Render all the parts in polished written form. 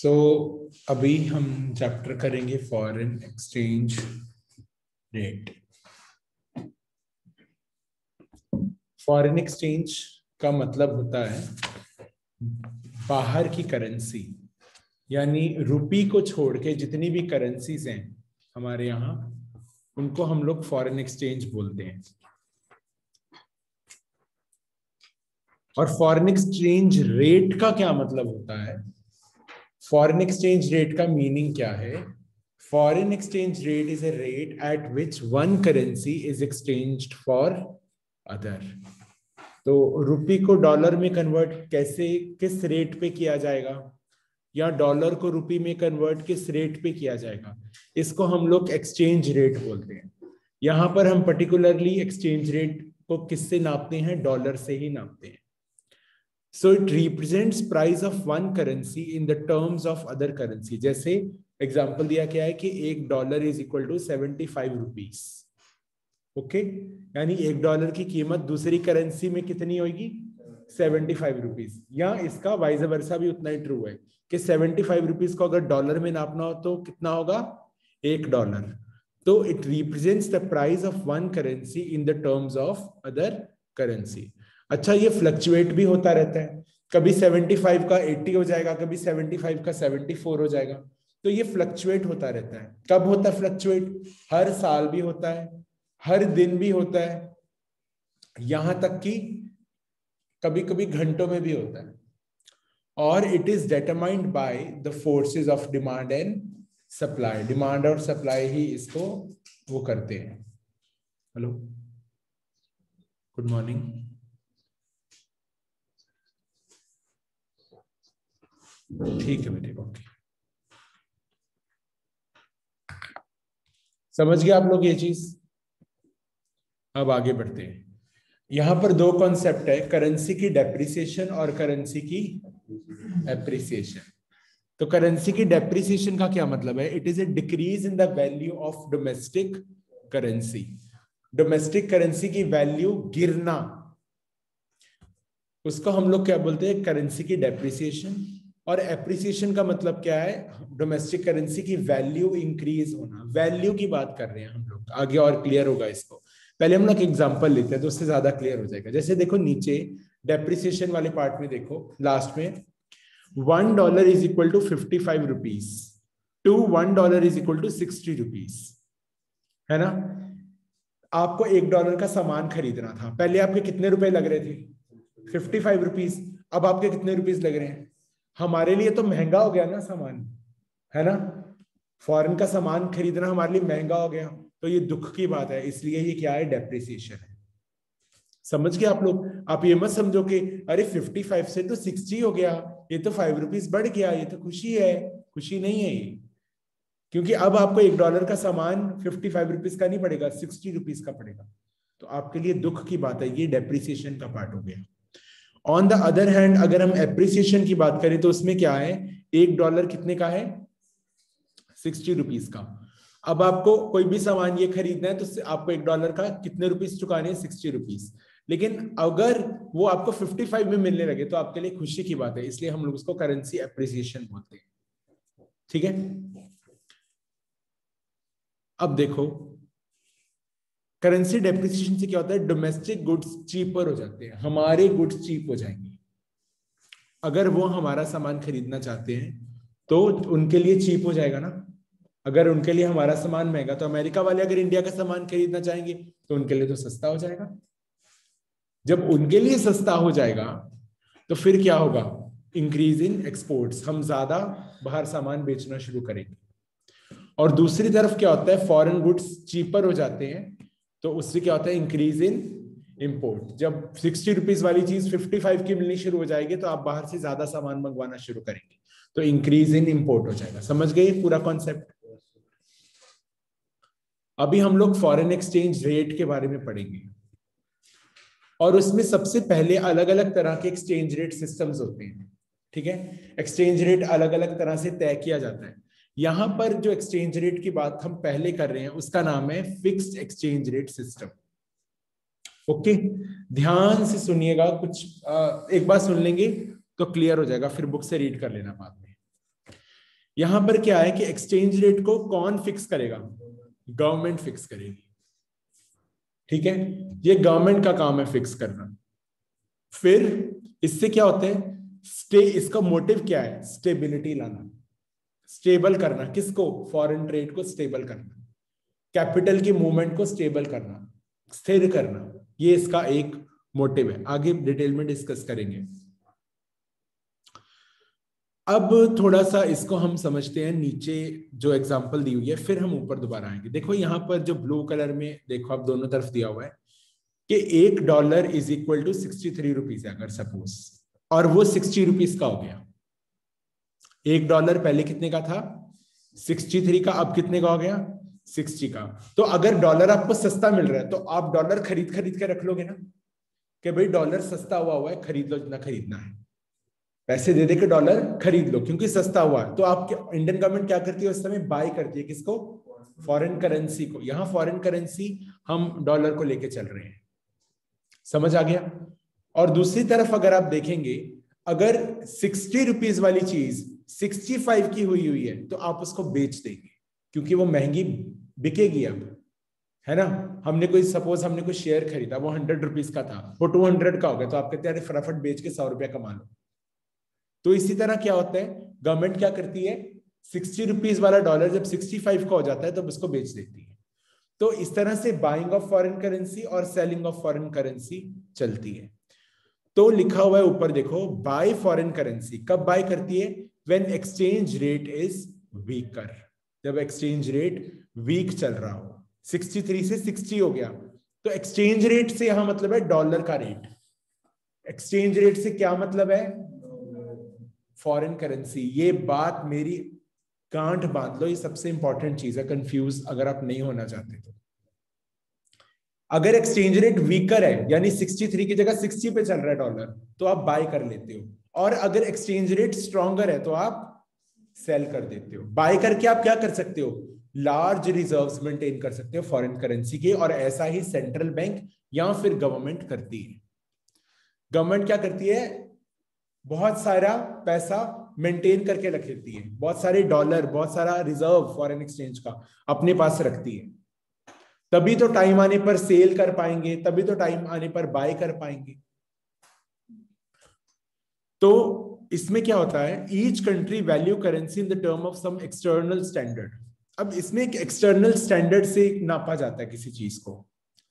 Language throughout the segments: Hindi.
अभी हम चैप्टर करेंगे foreign exchange rate. Foreign exchange का मतलब होता है बाहर की करेंसी, यानी रुपी को छोड़ के जितनी भी करेंसीज हैं हमारे यहाँ, उनको हम लोग फॉरेन एक्सचेंज बोलते हैं। और फॉरेन एक्सचेंज रेट का क्या मतलब होता है? फॉरेन एक्सचेंज रेट का मीनिंग क्या है? Foreign exchange rate is a rate at which one currency is exchanged for other. तो रुपी को डॉलर में कन्वर्ट कैसे, किस रेट पे किया जाएगा, या डॉलर को रुपी में कन्वर्ट किस रेट पे किया जाएगा, इसको हम लोग एक्सचेंज रेट बोलते हैं। यहां पर हम पर्टिकुलरली एक्सचेंज रेट को किससे नापते हैं? डॉलर से ही नापते हैं। So it represents price of one currency in the terms of other currency। जैसे एग्जांपल दिया गया है कि $1 is equal to 75 rupees. Okay, यानी $1 की कीमत दूसरी करेंसी में कितनी होगी? 75 रुपीज। या इसका वाइज वर्सा भी उतना ही ट्रू है कि 75 रुपीज को अगर डॉलर में नापना हो तो कितना होगा? $1। तो it represents the price of one currency in the terms of other currency. अच्छा, ये फ्लक्चुएट भी होता रहता है, कभी 75 का 80 हो जाएगा, कभी 75 का 74 हो जाएगा। तो ये फ्लक्चुएट होता रहता है। कब होता है फ्लक्चुएट? हर साल भी होता है, हर दिन भी होता है, यहां तक कि कभी कभी घंटों में भी होता है। और it is determined by the forces of demand and supply. Demand और सप्लाई ही इसको वो करते हैं। Hello, good morning. ठीक है बेटे, ओके, समझ गए आप लोग ये चीज? अब आगे बढ़ते हैं। यहां पर दो कॉन्सेप्ट है, करेंसी की डेप्रिसिएशन और करेंसी की एप्रिसिएशन। तो करेंसी की डेप्रिसिएशन का क्या मतलब है? It is a decrease in the value of domestic currency. Domestic currency की वैल्यू गिरना, उसको हम लोग क्या बोलते हैं? करेंसी की डेप्रिसिएशन। और एप्रिसिएशन का मतलब क्या है? डोमेस्टिक करेंसी की वैल्यू इंक्रीज होना। वैल्यू की बात कर रहे हैं हम लोग, आगे और क्लियर होगा इसको। पहले हम लोग एग्जांपल लेते हैं तो उससे ज्यादा क्लियर हो जाएगा। जैसे देखो नीचे डेप्रिसिएशन वाले पार्ट में देखो, लास्ट में $1 is equal to 55 rupees to $1 is equal to 60 rupees, है ना? आपको $1 का सामान खरीदना था, पहले आपके कितने रुपए लग रहे थे? 55 रुपीज। अब आपके कितने रुपीज लग रहे हैं? हमारे लिए तो महंगा हो गया ना सामान, है ना? फॉरेन का सामान खरीदना हमारे लिए महंगा हो गया, तो ये दुख की बात है। इसलिए ये क्या है? डेप्रिसिएशन है। समझ गए आप लोग? आप ये मत समझो कि अरे 55 से तो 60 हो गया, ये तो 5 रुपीज बढ़ गया, ये तो खुशी है। खुशी नहीं है ये, क्योंकि अब आपको $1 का सामान 55 रुपीज का नहीं पड़ेगा, 60 रुपीज का पड़ेगा। तो आपके लिए दुख की बात है, ये डेप्रिसिएशन का पार्ट हो गया। ऑन द अदर हैंड, अगर हम एप्रिसिएशन की बात करें तो उसमें क्या है? $1 कितने का है? 60 रुपीज का। अब आपको कोई भी सामान ये खरीदना है तो आपको $1 का कितने रुपीज चुकाने हैं? 60 रुपीज। लेकिन अगर वो आपको 55 में मिलने लगे तो आपके लिए खुशी की बात है, इसलिए हम लोग उसको करेंसी एप्रिसिएशन बोलते हैं। ठीक है, अब देखो करेंसी डेप्रिसिएशन से क्या होता है? डोमेस्टिक गुड्स चीपर हो जाते हैं, हमारे गुड्स चीप हो जाएंगे। अगर वो हमारा सामान खरीदना चाहते हैं तो उनके लिए चीप हो जाएगा ना। अगर उनके लिए हमारा सामान महंगा, तो अमेरिका वाले अगर इंडिया का सामान खरीदना चाहेंगे तो उनके लिए तो सस्ता हो जाएगा। जब उनके लिए सस्ता हो जाएगा तो फिर क्या होगा? इंक्रीज इन एक्सपोर्ट्स, हम ज्यादा बाहर सामान बेचना शुरू करेंगे। और दूसरी तरफ क्या होता है? फॉरेन गुड्स चीपर हो जाते हैं, तो उससे क्या होता है? Increase in import. जब 60 रुपीज वाली चीज 55 की मिलनी शुरू हो जाएगी तो आप बाहर से ज्यादा सामान मंगवाना शुरू करेंगे, तो इंक्रीज इन इंपोर्ट हो जाएगा। समझ गए पूरा कॉन्सेप्ट? अभी हम लोग फॉरेन एक्सचेंज रेट के बारे में पढ़ेंगे, और उसमें सबसे पहले अलग अलग तरह के एक्सचेंज रेट सिस्टम्स होते हैं। ठीक है, एक्सचेंज रेट अलग अलग तरह से तय किया जाता है। यहां पर जो एक्सचेंज रेट की बात हम पहले कर रहे हैं उसका नाम है fixed exchange rate system. Okay, ध्यान से सुनिएगा, कुछ एक बार सुन लेंगे तो क्लियर हो जाएगा, फिर बुक से रीड कर लेना बाद में। यहां पर क्या है कि एक्सचेंज रेट को कौन फिक्स करेगा? गवर्नमेंट फिक्स करेगी। ठीक है, ये गवर्नमेंट का काम है फिक्स करना। फिर इससे क्या होता है, इसका मोटिव क्या है? स्टेबिलिटी लाना, स्टेबल करना। किसको? फॉरेन ट्रेड को स्टेबल करना, कैपिटल की मूवमेंट को स्टेबल करना, स्थिर करना। ये इसका एक मोटिव है। आगे डिटेल में डिस्कस करेंगे। अब थोड़ा सा इसको हम समझते हैं, नीचे जो एग्जांपल दी हुई है, फिर हम ऊपर दोबारा आएंगे। देखो यहां पर जो ब्लू कलर में देखो आप दोनों तरफ दिया हुआ है कि $1 इज इक्वल टू 63 रुपीज है अगर सपोज, और वो 60 रुपीज का हो गया। $1 पहले कितने का था? 63 का। अब कितने का हो गया? 60 का। तो अगर डॉलर आपको सस्ता मिल रहा है तो आप डॉलर खरीद खरीद के रख लोगे ना, कि भाई डॉलर सस्ता हुआ है, खरीद लो जितना खरीदना है, पैसे दे दे के डॉलर खरीद लो क्योंकि सस्ता हुआ है। तो आपके इंडियन गवर्नमेंट क्या करती है उस समय? बाय करती है। किसको? फॉरेन करेंसी को। यहां फॉरेन करेंसी हम डॉलर को लेके चल रहे हैं। समझ आ गया? और दूसरी तरफ अगर आप देखेंगे, अगर 60 रुपीज वाली चीज 65 की हुई है तो आप उसको बेच देंगे क्योंकि वो महंगी बिकेगी अब, है ना। हमने कोई सपोज हमने कोई शेयर खरीदा, वो 100 रुपीज का था, वो 200 का हो गया, तो आप कहते हैं फटाफट बेच के 100 रुपया कमा लो। तो इसी तरह क्या होता है, गवर्नमेंट क्या करती है, 60 रुपीज वाला डॉलर जब 65 का हो जाता है तब उसको बेच देती है। तो इस तरह से बाइंग ऑफ फॉरेन करेंसी और सेलिंग ऑफ फॉरेन करेंसी चलती है। तो लिखा हुआ है ऊपर देखो, बाय फॉरेन करेंसी कब बाय करती है? When exchange rate is weaker, जब एक्सचेंज रेट वीक चल रहा हो। 63 से 60 हो गया, तो एक्सचेंज रेट से यहां मतलब है डॉलर का रेट। एक्सचेंज रेट से क्या मतलब है? Foreign currency. ये बात मेरी गांठ बांध लो, ये सबसे इंपॉर्टेंट चीज है, कंफ्यूज अगर आप नहीं होना चाहते तो। अगर एक्सचेंज रेट वीकर है यानी 63 की जगह 60 पे चल रहा है डॉलर, तो आप बाय कर लेते हो, और अगर एक्सचेंज रेट स्ट्रॉन्गर है तो आप सेल कर देते हो। बाय करके आप क्या कर सकते हो? लार्ज रिजर्व्स मेंटेन कर सकते हो फॉरेन करेंसी के, और ऐसा ही सेंट्रल बैंक या फिर गवर्नमेंट करती है। गवर्नमेंट क्या करती है? बहुत सारा पैसा मेंटेन करके रख लेती है, बहुत सारे डॉलर, बहुत सारा रिजर्व फॉरेन एक्सचेंज का अपने पास रखती है। तभी तो टाइम आने पर सेल कर पाएंगे, तभी तो टाइम आने पर बाय कर पाएंगे। तो इसमें क्या होता है, each country value currency in the term of some external standard. अब इसमें एक एक्सटर्नल स्टैंडर्ड से नापा जाता है किसी चीज को,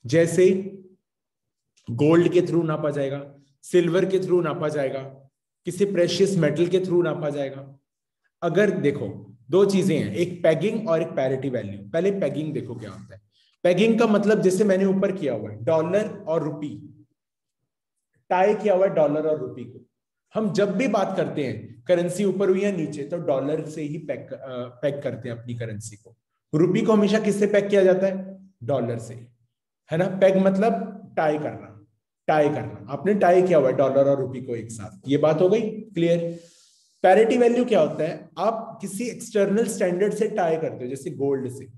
जैसे गोल्ड के थ्रू नापा जाएगा, सिल्वर के थ्रू नापा जाएगा, किसी प्रेशियस मेटल के थ्रू नापा जाएगा। अगर देखो दो चीजें हैं, एक पैगिंग और एक पैरिटी वैल्यू। पहले पैगिंग देखो क्या होता है। पैगिंग का मतलब जैसे मैंने ऊपर किया हुआ है, डॉलर और रुपी, टाई किया हुआ है डॉलर और रुपी को। हम जब भी बात करते हैं करेंसी ऊपर हुई या नीचे, तो डॉलर से ही पैक करते हैं अपनी करेंसी को। रुपी को हमेशा किससे पैक किया जाता है? डॉलर से, है ना। पैग मतलब टाई करना, टाई करना। आपने टाई किया हुआ है डॉलर और रुपी को एक साथ। ये बात हो गई क्लियर। पैरिटी वैल्यू क्या होता है? आप किसी एक्सटर्नल स्टैंडर्ड से टाई करते हो, जैसे गोल्ड से।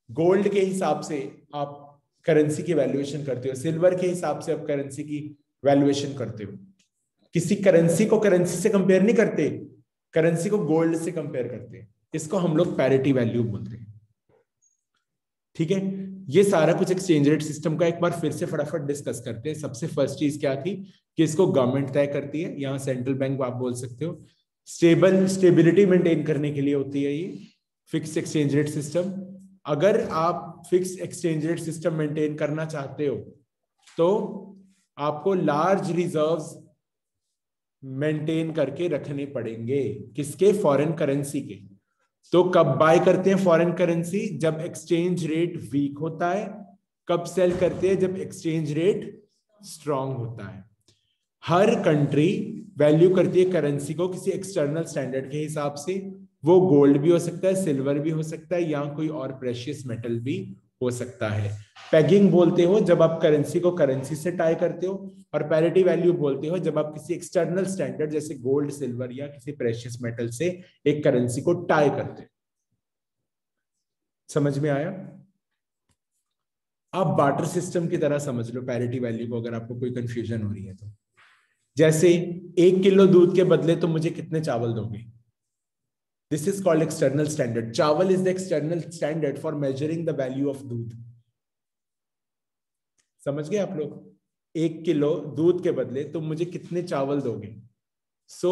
गोल्ड के हिसाब से आप करेंसी की वैल्यूएशन करते हो, सिल्वर के हिसाब से आप करेंसी की वैल्यूएशन करते हो। किसी करेंसी को करेंसी से कंपेयर नहीं करते, करेंसी को गोल्ड से कंपेयर करते हैं। इसको हम लोग पैरिटी वैल्यू बोलते हैं। ठीक है, ये सारा कुछ एक्सचेंज रेट सिस्टम का एक बार फिर से फटाफट डिस्कस करते हैं। सबसे फर्स्ट चीज क्या थी कि इसको गवर्नमेंट तय करती है, यहाँ सेंट्रल बैंक आप बोल सकते हो। स्टेबिलिटी मेंटेन करने के लिए होती है ये फिक्स एक्सचेंज रेट सिस्टम। अगर आप fix exchange rate system maintain करना चाहते हो तो आपको लार्ज रिजर्व्स मेंटेन करके रखने पड़ेंगे। किसके? फॉरेन करेंसी के। तो कब बाय करते हैं फॉरेन करेंसी? जब एक्सचेंज रेट वीक होता है। कब सेल करते हैं? जब एक्सचेंज रेट स्ट्रांग होता है। हर कंट्री वैल्यू करती है करेंसी को किसी एक्सटर्नल स्टैंडर्ड के हिसाब से। वो गोल्ड भी हो सकता है, सिल्वर भी हो सकता है, या कोई और प्रेशियस मेटल भी हो सकता है। पैगिंग बोलते हो जब आप करेंसी को करेंसी से टाई करते हो, और पैरिटी वैल्यू बोलते हो जब आप किसी एक्सटर्नल स्टैंडर्ड जैसे गोल्ड, सिल्वर या किसी प्रेशियस मेटल से एक करेंसी को टाई करते हो। समझ में आया? आप बार्टर सिस्टम की तरह समझ लो पैरिटी वैल्यू को, अगर आपको कोई कंफ्यूजन हो रही है तो। जैसे 1 किलो दूध के बदले तुम मुझे कितने चावल दोगे? This is called external standard. Chawal is the external standard for measuring the value of doodh. समझ गए आप लोग? 1 किलो दूध के बदले तुम मुझे कितने चावल दोगे? So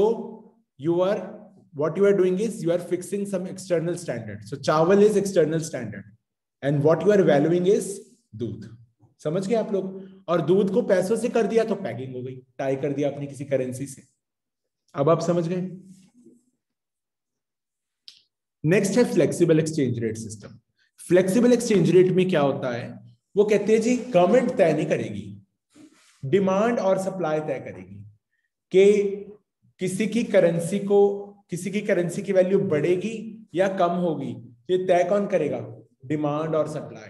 you are what you are doing is you are fixing some external standard. So चावल is external standard and what you are valuing is दूध. समझ गए आप लोग? और दूध को पैसों से कर दिया तो पैकिंग हो गई, टाई कर दिया अपनी किसी करेंसी से. अब आप समझ गए? नेक्स्ट है flexible exchange rate system. Flexible exchange rate में क्या होता है? वो कहते हैं जी गवर्नमेंट तय नहीं करेगी, डिमांड और सप्लाई तय करेगी कि किसी की करेंसी की वैल्यू बढ़ेगी या कम होगी. ये तय कौन करेगा? डिमांड और सप्लाई.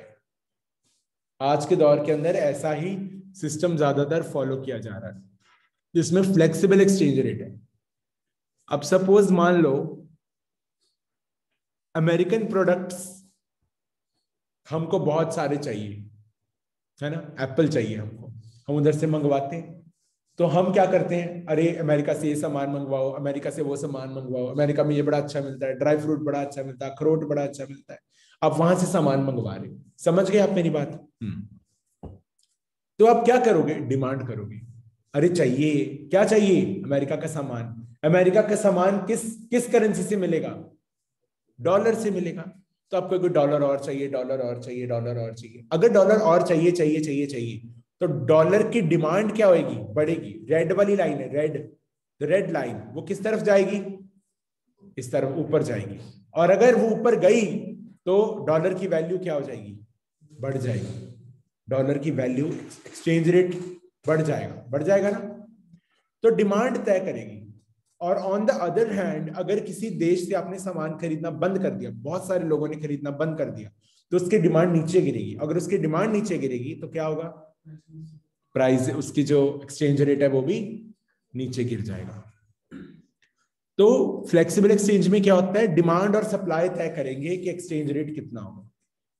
आज के दौर के अंदर ऐसा ही सिस्टम ज्यादातर फॉलो किया जा रहा है जिसमें फ्लेक्सिबल एक्सचेंज रेट है. अब सपोज मान लो अमेरिकन प्रोडक्ट्स हमको बहुत सारे चाहिए, है ना, एप्पल चाहिए हमको, हम उधर से मंगवाते हैं. तो हम क्या करते हैं? अरे अमेरिका से ये सामान मंगवाओ, अमेरिका से वो सामान मंगवाओ, अमेरिका में ये बड़ा अच्छा मिलता है, ड्राई फ्रूट बड़ा अच्छा मिलता है, अखरोट बड़ा अच्छा मिलता है. आप वहां से सामान मंगवा रहे हो. समझ गए आप मेरी बात? तो आप क्या करोगे? डिमांड करोगे. अरे चाहिए, क्या चाहिए? अमेरिका का सामान. अमेरिका का सामान किस करेंसी से मिलेगा? डॉलर से मिलेगा. तो आपको कोई डॉलर और चाहिए, डॉलर और चाहिए, डॉलर और चाहिए. अगर डॉलर और चाहिए चाहिए चाहिए चाहिए तो डॉलर की डिमांड क्या होगी? बढ़ेगी. रेड वाली लाइन है, रेड लाइन, वो किस तरफ जाएगी? इस तरफ ऊपर जाएगी. और अगर वो ऊपर गई तो डॉलर की वैल्यू क्या हो जाएगी? बढ़ जाएगी. डॉलर की वैल्यू, एक्सचेंज रेट बढ़ जाएगा ना. तो डिमांड तय करेगी. और ऑन द अदर हैंड अगर किसी देश से आपने सामान खरीदना बंद कर दिया, बहुत सारे लोगों ने खरीदना बंद कर दिया, तो उसकी डिमांड नीचे गिरेगी. अगर उसकी डिमांड नीचे गिरेगी तो क्या होगा? प्राइस, उसकी जो एक्सचेंज रेट है वो भी नीचे गिर जाएगा. तो फ्लेक्सिबल एक्सचेंज में क्या होता है? डिमांड और सप्लाई तय करेंगे कि एक्सचेंज रेट कितना होगा.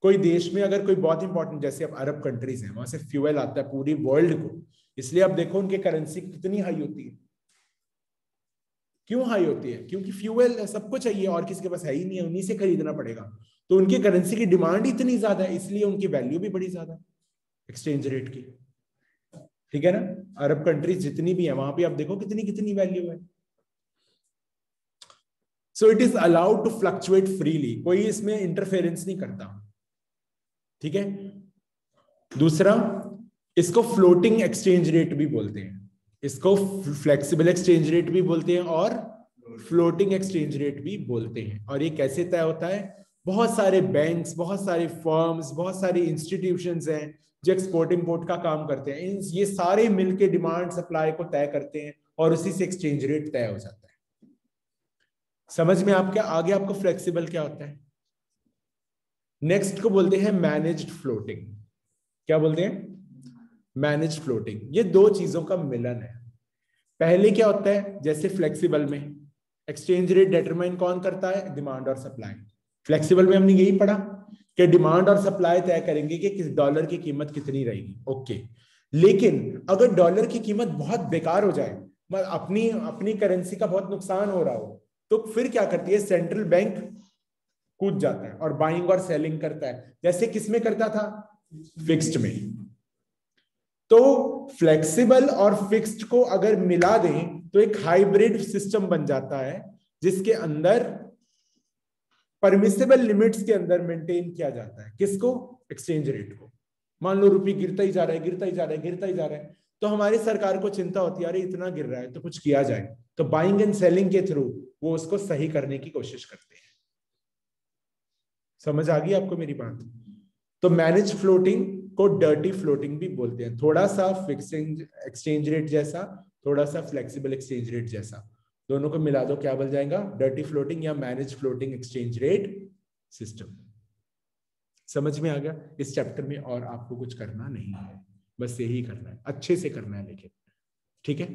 कोई देश में अगर कोई बहुत इंपॉर्टेंट, जैसे अब अरब कंट्रीज हैं, वहां से फ्यूल आता है पूरी वर्ल्ड को, इसलिए आप देखो उनकी करेंसी कितनी हाई होती है. क्यों हाई होती है? क्योंकि फ्यूल सबको चाहिए और किसी के पास है ही नहीं है, उन्हीं से खरीदना पड़ेगा. तो उनकी करेंसी की डिमांड इतनी ज्यादा है, इसलिए उनकी वैल्यू भी बड़ी ज्यादा एक्सचेंज रेट की. ठीक है ना? अरब कंट्रीज जितनी भी है वहां पे आप देखो कितनी कितनी वैल्यू है. So it is allowed to fluctuate freely, कोई इसमें इंटरफेरेंस नहीं करता. ठीक है. दूसरा, इसको फ्लोटिंग एक्सचेंज रेट भी बोलते हैं. इसको फ्लेक्सिबल एक्सचेंज रेट भी बोलते हैं और फ्लोटिंग एक्सचेंज रेट भी बोलते हैं. और ये कैसे तय होता है? बहुत सारे बैंक्स, बहुत सारे फर्म्स, बहुत सारे इंस्टीट्यूशंस हैं जो एक्सपोर्ट इंपोर्ट का काम करते हैं. ये सारे मिलके डिमांड सप्लाई को तय करते हैं और उसी से एक्सचेंज रेट तय हो जाता है. समझ में आपके आगे आपको फ्लेक्सिबल क्या होता है? नेक्स्ट को बोलते हैं मैनेज्ड फ्लोटिंग. क्या बोलते हैं? Managed floating. ये दो चीजों का मिलन है. पहले क्या होता है? जैसे फ्लेक्सिबल में एक्सचेंज रेट डिटरमाइन कौन करता है? डिमांड और सप्लाई. फ्लेक्सिबल में हमने यही पढ़ा कि डिमांड और सप्लाई तय करेंगे कि किस डॉलर की कीमत कितनी रहेगी. ओके. लेकिन अगर डॉलर की कीमत बहुत बेकार हो जाए, अपनी करेंसी का बहुत नुकसान हो रहा हो, तो फिर क्या करती है? सेंट्रल बैंक कूद जाता है और बाइंग और सेलिंग करता है. जैसे किसमें करता था? फिक्स्ड में. तो फ्लेक्सिबल और फिक्स्ड को अगर मिला दें तो एक हाइब्रिड सिस्टम बन जाता है जिसके अंदर परमिसिबल लिमिट्स के अंदर मेंटेन किया जाता है. किसको? एक्सचेंज रेट को. मान लो रुपये गिरता ही जा रहा है, गिरता ही जा रहा है, गिरता ही जा रहा है, तो हमारी सरकार को चिंता होती है, अरे इतना गिर रहा है तो कुछ किया जाए. तो बाइंग एंड सेलिंग के थ्रू वो उसको सही करने की कोशिश करते हैं. समझ आ गई आपको मेरी बात? तो मैनेज फ्लोटिंग को डर्टी फ्लोटिंग भी बोलते हैं. थोड़ा सा फिक्सिंग एक्सचेंज रेट जैसा, थोड़ा सा फ्लेक्सिबल एक्सचेंज रेट जैसा, दोनों को मिला दो क्या बन जाएगा? डर्टी फ्लोटिंग या manage floating exchange rate system. समझ में आ गया? इस चैप्टर में और आपको कुछ करना नहीं है, बस यही करना है, अच्छे से करना है लेकिन. ठीक है.